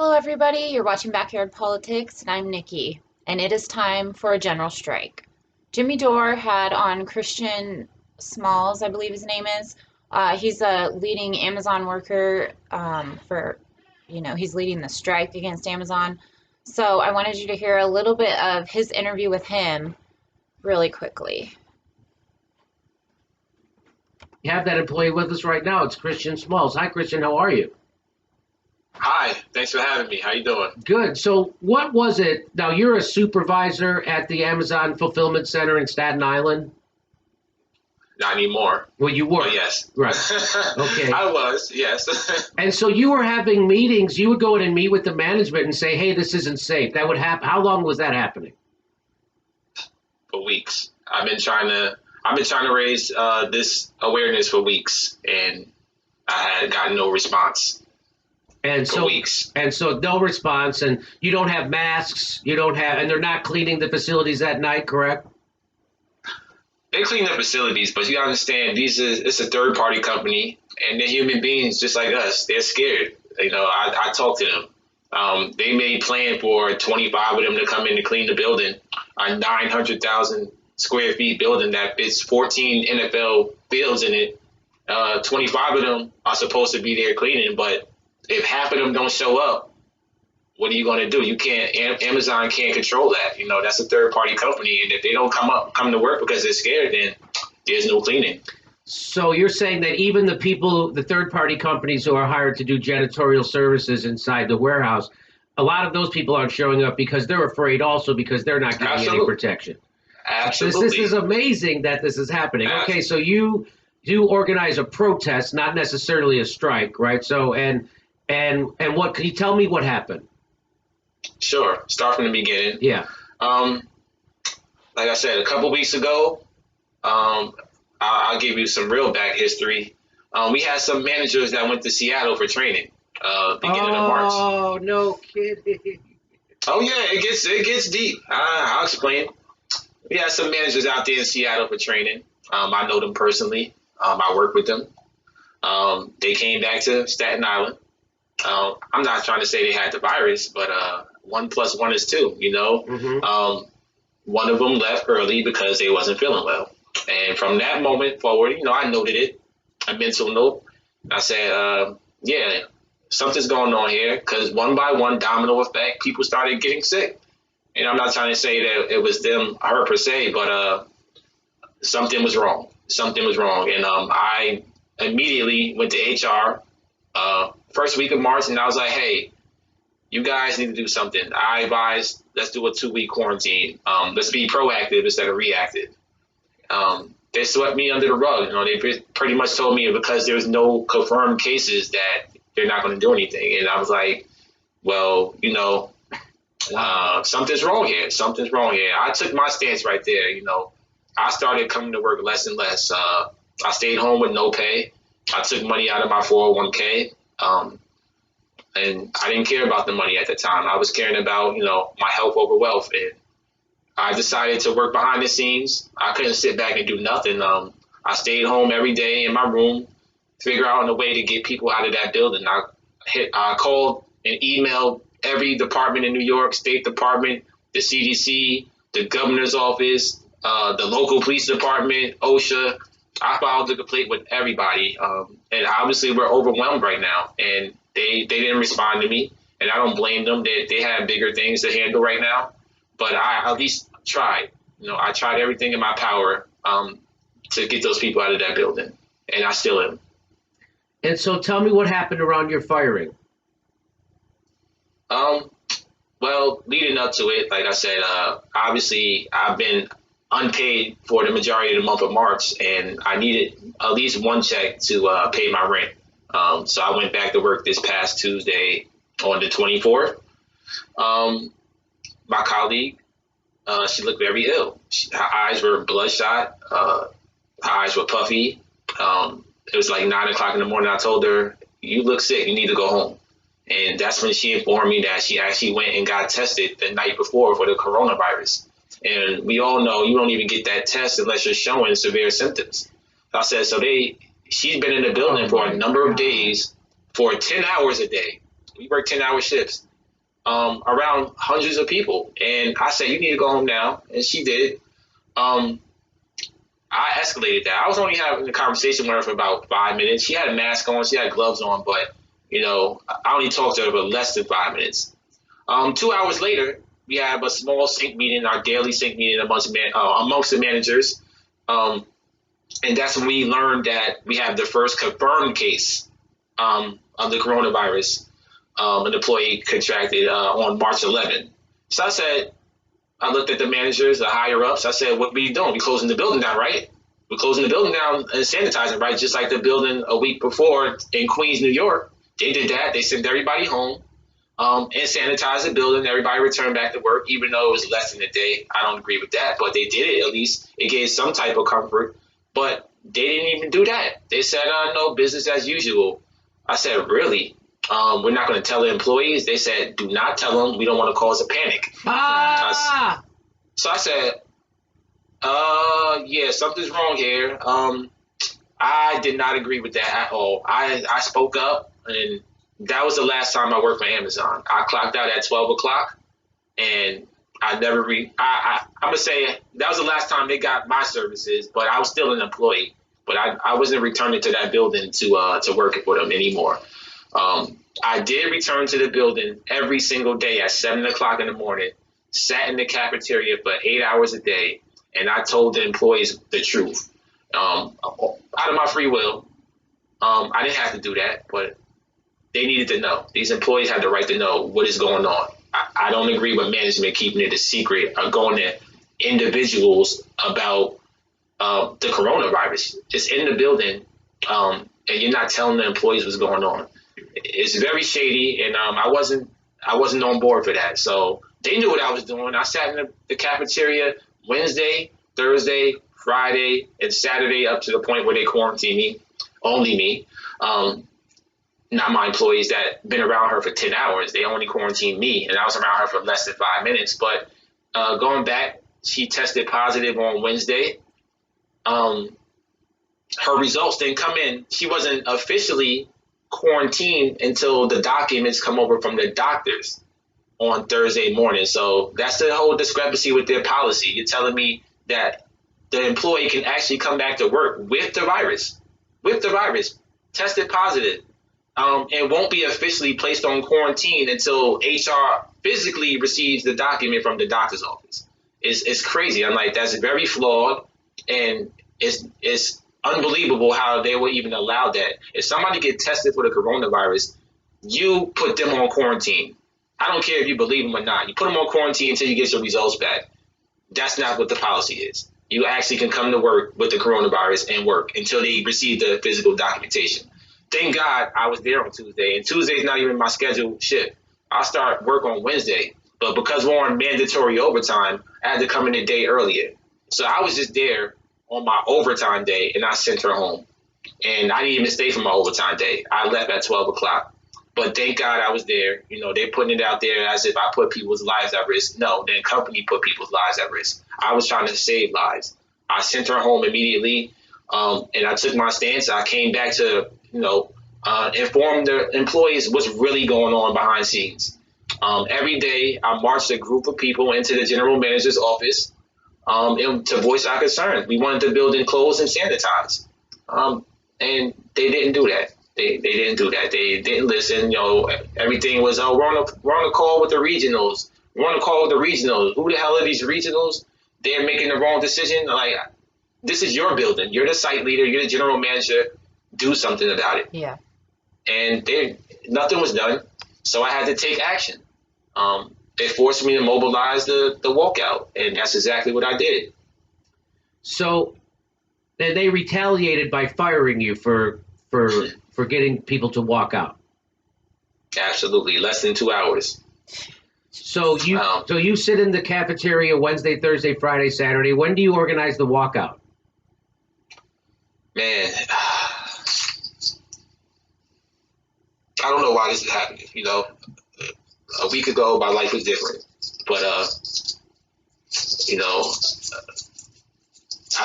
Hello, everybody. You're watching Backyard Politics, and I'm Nikki. And it is time for a general strike. Jimmy Dore had on Christian Smalls, I believe his name is. He's a leading Amazon worker he's leading the strike against Amazon. So I wanted you to hear a little bit of his interview with him really quickly. We have that employee with us right now. It's Christian Smalls. Hi, Christian. How are you? Hi, thanks for having me. How you doing? Good. So, what was it? Now, you're a supervisor at the Amazon Fulfillment Center in Staten Island. Not anymore. Well, you were. But yes. Right. Okay. I was, yes. And so you were having meetings. You would go in and meet with the management and say, "Hey, this isn't safe." That would happen. How long was that happening? For weeks. I've been trying to raise this awareness for weeks, and I had gotten no response And for so, weeks. and so, no response. And you don't have masks. You don't have, and they're not cleaning the facilities at night, correct? They clean the facilities, but you gotta understand it's a third party company, and they're human beings just like us. They're scared. I talked to them. They made plan for 25 of them to come in to clean the building, a 900,000 square feet building that fits 14 NFL fields in it. 25 of them are supposed to be there cleaning, but if half of them don't show up, what are you going to do? You can't. Amazon can't control that. That's a third party company, and if they don't come to work because they're scared, then there's no cleaning. So you're saying that even the people, the third-party companies who are hired to do janitorial services inside the warehouse, a lot of those people aren't showing up because they're afraid also because they're not getting any Absolutely. protection. Absolutely. This is amazing that this is happening. Okay, so you do organize a protest, not necessarily a strike, right? So and what can you tell me what happened? Sure. Start from the beginning. Yeah. Um, like I said, a couple weeks ago, I'll give you some real back history. We had some managers that went to Seattle for training, beginning of March. Oh, no kidding. Oh yeah, it gets deep. I'll explain. We had some managers out there in Seattle for training. I know them personally. I work with them. They came back to Staten Island. I'm not trying to say they had the virus, but 1 + 1 is 2. Hmm. One of them left early because they wasn't feeling well, and from that moment forward, I noted it, a mental note. I said, yeah, something's going on here because one by one, domino effect, people started getting sick. And I'm not trying to say that it was them, her per se, but something was wrong. Something was wrong, and I immediately went to HR first week of March, and I was like, hey, you guys need to do something. I advise let's do a 2-week quarantine. Let's be proactive instead of reactive. They swept me under the rug. They pretty much told me because there's no confirmed cases that they're not going to do anything. And I was like, well, something's wrong here. Something's wrong here. I took my stance right there. I started coming to work less and less. I stayed home with no pay. I took money out of my 401k. And I didn't care about the money at the time. I was caring about, my health over wealth. And I decided to work behind the scenes. I couldn't sit back and do nothing. I stayed home every day in my room, figure out a way to get people out of that building. I called and emailed every department in New York, State Department, the CDC, the governor's office, the local police department, OSHA. I filed the complaint with everybody. And obviously we're overwhelmed right now. And they didn't respond to me. And I don't blame them. They have bigger things to handle right now. But I at least tried. I tried everything in my power to get those people out of that building. And I still am. And so tell me what happened around your firing. Um, well, leading up to it, like I said, obviously I've been unpaid for the majority of the month of March, and I needed at least one check to pay my rent. So I went back to work this past Tuesday on the 24th. My colleague, she looked very ill. Her eyes were bloodshot. Her eyes were puffy. It was like 9 o'clock in the morning. I told her, "You look sick. You need to go home." And that's when she informed me that she actually went and got tested the night before for the coronavirus. And we all know you don't even get that test unless you're showing severe symptoms. I said, she's been in the building for a number of days for 10 hours a day. We work 10-hour shifts. around hundreds of people. And I said, you need to go home now. And she did. Um, I escalated that. I was only having a conversation with her for about 5 minutes. She had a mask on, she had gloves on, but I only talked to her for less than 5 minutes. 2 hours later, we have a small sync meeting, our daily sync meeting amongst the managers. Um, and that's when we learned that we have the first confirmed case of the coronavirus. An employee contracted on March 11th. So I looked at the managers, the higher ups. I said, what are we doing? We closing the building down, right? We're closing the building down and sanitizing, right? Just like the building a week before in Queens, New York. They did that. They sent everybody home and sanitized the building. Everybody returned back to work, even though it was less than a day. I don't agree with that, but they did it at least. It gave some type of comfort. But they didn't even do that. They said, no, business as usual. I said, really? We're not going to tell the employees. They said, do not tell them. We don't want to cause a panic. So I said, yeah, something's wrong here. I did not agree with that at all. I spoke up, and that was the last time I worked for Amazon. I clocked out at 12 o'clock, and I'm going to say that was the last time they got my services, but I was still an employee. But I wasn't returning to that building to work for them anymore. I did return to the building every single day at 7 o'clock in the morning, sat in the cafeteria for 8 hours a day, and I told the employees the truth. Out of my free will, I didn't have to do that, but they needed to know. These employees had the right to know what is going on. I don't agree with management keeping it a secret or going to individuals about the coronavirus. It's in the building, and you're not telling the employees what's going on. It's very shady, and I wasn't on board for that. So they knew what I was doing. I sat in the cafeteria Wednesday, Thursday, Friday, and Saturday up to the point where they quarantined me, only me. Not my employees that been around her for 10 hours. They only quarantined me, and I was around her for less than 5 minutes. But going back, she tested positive on Wednesday. Her results didn't come in. She wasn't officially quarantined until the documents come over from the doctors on Thursday morning. So that's the whole discrepancy with their policy. You're telling me that the employee can actually come back to work with the virus, tested positive, and won't be officially placed on quarantine until HR physically receives the document from the doctor's office. It's crazy. I'm like, that's very flawed, and it's unbelievable how they would even allow that. If somebody get tested for the coronavirus, you put them on quarantine. I don't care if you believe them or not. You put them on quarantine until you get your results back. That's not what the policy is. You actually can come to work with the coronavirus and work until they receive the physical documentation. Thank God I was there on Tuesday, and Tuesday's not even my scheduled shift. I'll start work on Wednesday, but because we're on mandatory overtime, I had to come in a day earlier. So I was just there on my overtime day, and I sent her home. And I didn't even stay for my overtime day. I left at 12 o'clock. But thank God I was there. They're putting it out there as if I put people's lives at risk. No, the company put people's lives at risk. I was trying to save lives. I sent her home immediately, and I took my stance. I came back to, inform the employees what's really going on behind scenes. Every day, I marched a group of people into the general manager's office and to voice our concerns. We wanted the building closed and sanitized, and they didn't do that. They didn't do that. They didn't listen. Everything was, we're on a call with the regionals. We're on a call with the regionals. Who the hell are these regionals? They're making the wrong decision. Like, this is your building. You're the site leader. You're the general manager. Do something about it. Yeah. And nothing was done. So I had to take action. It forced me to mobilize the walkout, and that's exactly what I did. So they retaliated by firing you for getting people to walk out. Absolutely, less than 2 hours. So you sit in the cafeteria Wednesday, Thursday, Friday, Saturday. When do you organize the walkout? Man, I don't know why this is happening. A week ago, my life was different, but I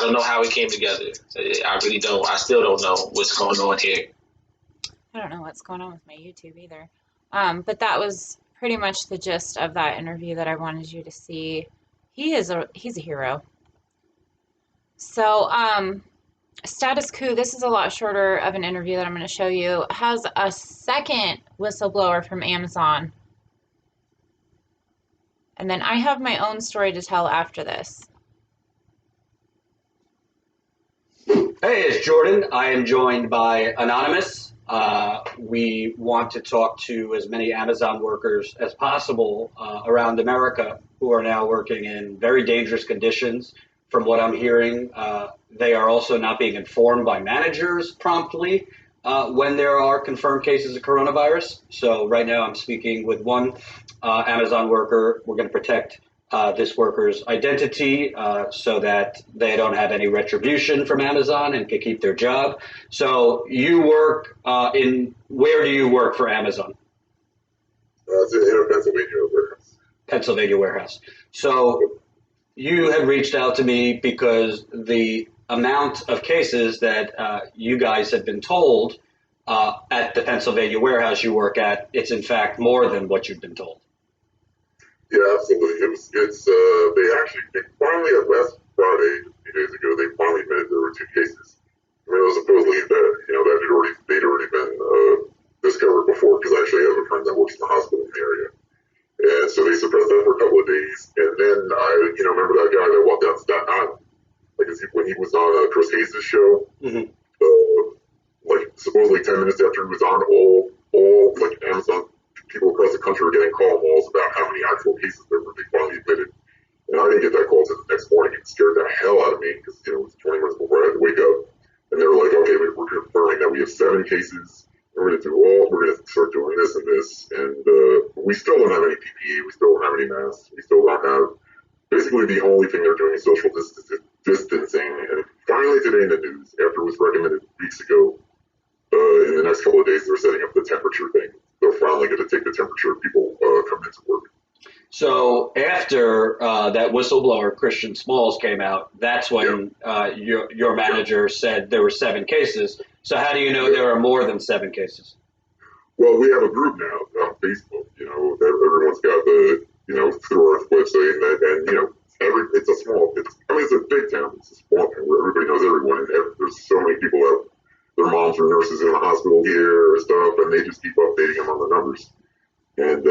don't know how it came together. I really don't. I still don't know what's going on here. I don't know what's going on with my YouTube either. But that was pretty much the gist of that interview that I wanted you to see. He's a hero. So, Status Coup, this is a lot shorter of an interview that I'm going to show you, has a second whistleblower from Amazon. And then I have my own story to tell after this. Hey, it's Jordan. I am joined by Anonymous. We want to talk to as many Amazon workers as possible around America who are now working in very dangerous conditions. From what I'm hearing, they are also not being informed by managers promptly when there are confirmed cases of coronavirus. So right now I'm speaking with one Amazon worker. We're going to protect this worker's identity so that they don't have any retribution from Amazon and can keep their job. So you work where do you work for Amazon? It's in a Pennsylvania warehouse. Pennsylvania warehouse. So you had reached out to me because the amount of cases that you guys had been told at the Pennsylvania warehouse you work at, it's in fact more than what you've been told. Yeah, absolutely. They finally, last Friday, a few days ago, they finally admitted there were 2 cases. I mean, it was supposedly that, they'd already been discovered before, because I actually have a friend that works in the hospital in the area. And so they suppressed that for a couple of days. And then remember that guy that walked out Staten Island? When he was on Chris Hayes' show, Mm-hmm. Supposedly 10 minutes after he was on, all Amazon people across the country were getting calls about how many actual cases there were. They finally admitted. And I didn't get that call until the next morning. It scared the hell out of me because it was 20 minutes before I had to wake up. And they were like, okay, we're confirming that we have 7 cases. We're going to start doing this and this. And we still don't have any PPE. We still don't have any masks. We still don't have, basically the only thing they're doing is social distancing. And finally today in the news, after it was recommended weeks ago, in the next couple of days, they're setting up the temperature thing. They're finally going to take the temperature of people coming into work. So after that whistleblower Christian Smalls came out, that's when your manager said there were 7 cases. So how do you know there are more than 7 cases? Well, we have a group now on Facebook. Everyone's got through our website, it's a big town. It's a small town where everybody knows everyone, and there's so many people out. Their moms are nurses in the hospital here and stuff, and they just keep updating them on the numbers. And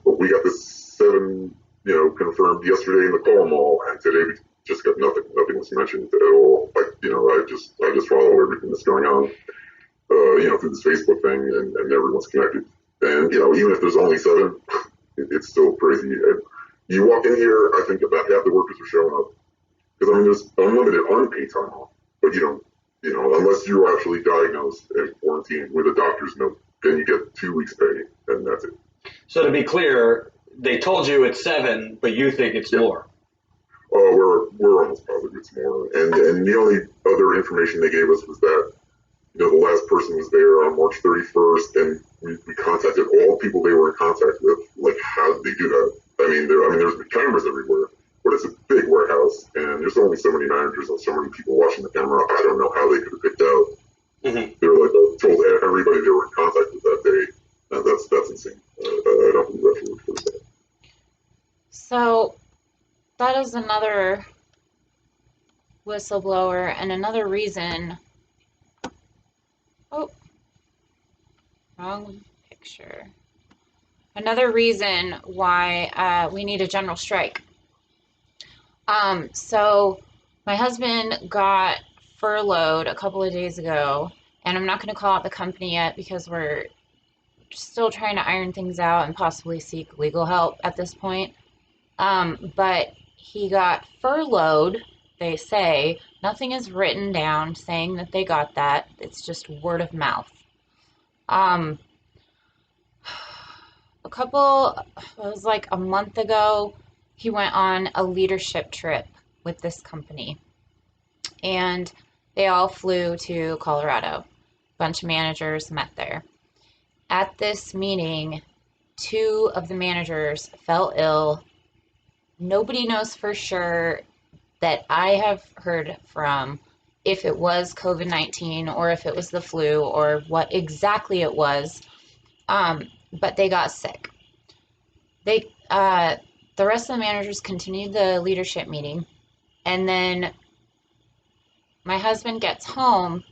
but we got this 7, confirmed yesterday in the call mall, and today we just got nothing. Nothing was mentioned at all. I just follow everything that's going on, through this Facebook thing, and everyone's connected. And even if there's only 7, it's still crazy. And you walk in here, I think about half the workers are showing up because there's unlimited unpaid time off, but unless you're actually diagnosed and quarantined with a doctor's note, then you get 2 weeks pay, and that's it. So to be clear, they told you it's 7, but you think it's more. We're almost positive it's more. And the only other information they gave us was that the last person was there on March 31st, and we contacted all the people they were in contact with. Like, how did they do that? There's cameras everywhere, but it's a big warehouse, and there's only so many managers and so many people watching the camera. I don't know how they could have picked out. Mm-hmm. They were told everybody they were in contact with that day. That's insane. I don't believe that's really true. So that is another whistleblower and another reason. Oh, wrong picture. Another reason why we need a general strike. So my husband got furloughed a couple of days ago, and I'm not going to call out the company yet because we're still trying to iron things out and possibly seek legal help at this point. But he got furloughed, they say. Nothing is written down saying that they got that. It's just word of mouth. It was like a month ago, he went on a leadership trip with this company. And they all flew to Colorado. A bunch of managers met there. At this meeting, 2 of the managers fell ill. Nobody knows for sure that I have heard from if it was COVID-19 or if it was the flu or what exactly it was, but they got sick. The rest of the managers continued the leadership meeting, and then my husband gets home,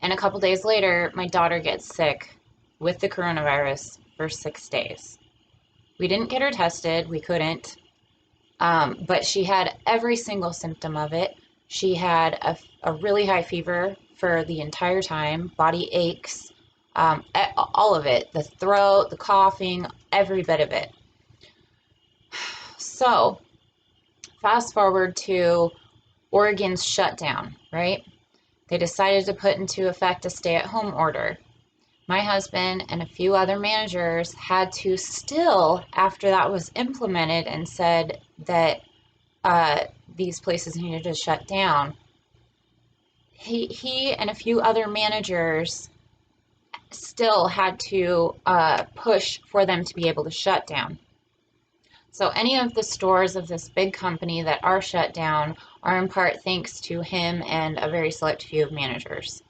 and a couple days later, my daughter gets sick with the coronavirus for 6 days. We didn't get her tested, we couldn't, but she had every single symptom of it. She had a really high fever for the entire time, body aches, all of it, the throat, the coughing, every bit of it. So, fast forward to Oregon's shutdown, right? They decided to put into effect a stay-at-home order. My husband and a few other managers had to still, after that was implemented and said that these places needed to shut down, he and a few other managers still had to push for them to be able to shut down. So any of the stores of this big company that are shut down are in part thanks to him and a very select few of managers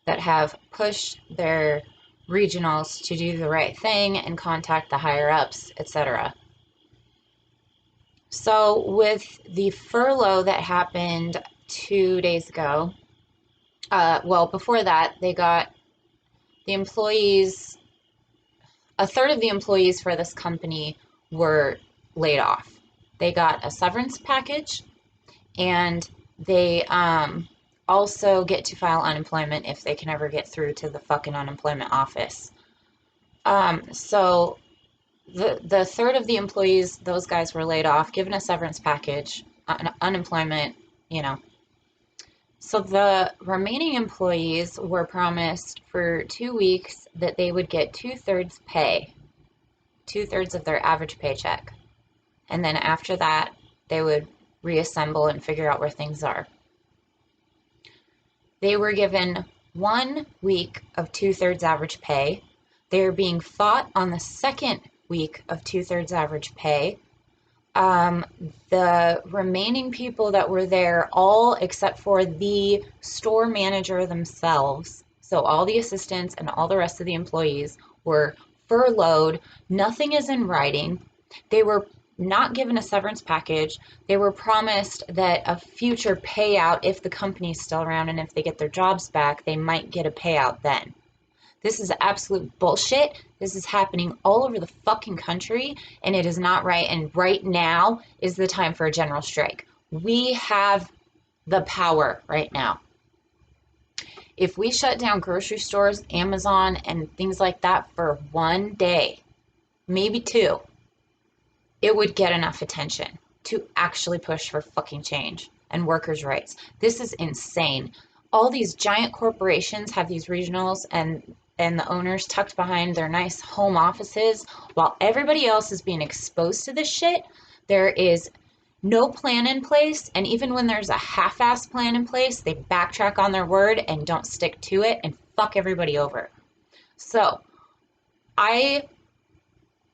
that have pushed their regionals to do the right thing and contact the higher ups, etc. So with the furlough that happened 2 days ago, well, before that, they got the employees, a third of the employees for this company were laid off. They got a severance package, and they also get to file unemployment if they can ever get through to the fucking unemployment office. So the third of the employees, those guys were laid off, given a severance package, unemployment, you know. So the remaining employees were promised for 2 weeks that they would get 2/3 pay, 2/3 of their average paycheck. And then after that, they would reassemble and figure out where things are. They were given 1 week of 2/3 average pay. They are being fought on the second week of 2/3 average pay. The remaining people that were there, all except for the store manager themselves, so all the assistants and all the rest of the employees, were furloughed. Nothing is in writing. They were not given a severance package. They were promised that a future payout, if the company is still around and if they get their jobs back, they might get a payout then. This is absolute bullshit. This is happening all over the fucking country, and it is not right. And right now is the time for a general strike. We have the power right now. If we shut down grocery stores, Amazon, and things like that for one day, maybe two, it would get enough attention to actually push for fucking change and workers' rights. This is insane. All these giant corporations have these regionals and the owners tucked behind their nice home offices while everybody else is being exposed to this shit. There is no plan in place, and even when there's a half-assed plan in place, they backtrack on their word and don't stick to it and fuck everybody over. So I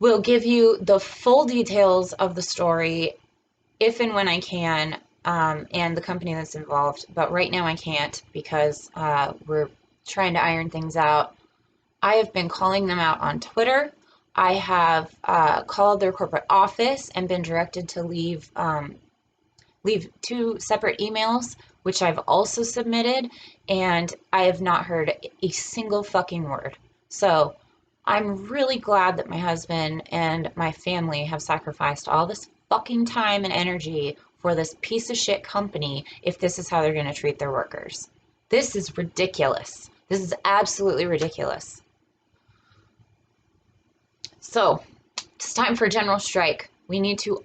will give you the full details of the story if and when I can, and the company that's involved, but right now I can't because we're trying to iron things out. I have been calling them out on Twitter. I have called their corporate office and been directed to leave 2 separate emails, which I've also submitted, and I have not heard a single fucking word. So I'm really glad that my husband and my family have sacrificed all this fucking time and energy for this piece of shit company if this is how they're going to treat their workers. This is ridiculous. This is absolutely ridiculous. So it's time for a general strike. We're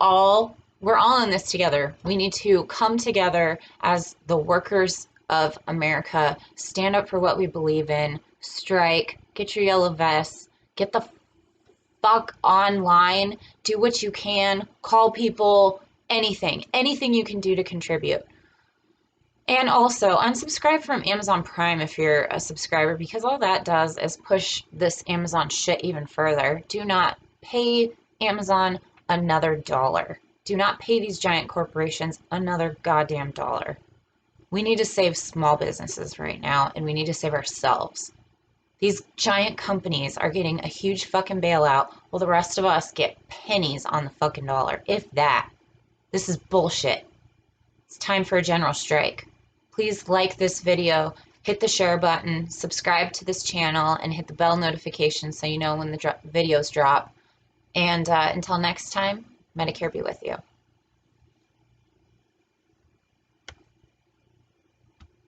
all in this together. We need to come together as the workers of America, stand up for what we believe in, strike, get your yellow vests, get the fuck online, do what you can, call people, anything you can do to contribute. And also, unsubscribe from Amazon Prime if you're a subscriber, because all that does is push this Amazon shit even further. Do not pay Amazon another dollar. Do not pay these giant corporations another goddamn dollar. We need to save small businesses right now, and we need to save ourselves. These giant companies are getting a huge fucking bailout while the rest of us get pennies on the fucking dollar, if that. This is bullshit. It's time for a general strike. Please like this video, hit the share button, subscribe to this channel, and hit the bell notification so you know when the videos drop. And until next time, Medicare be with you.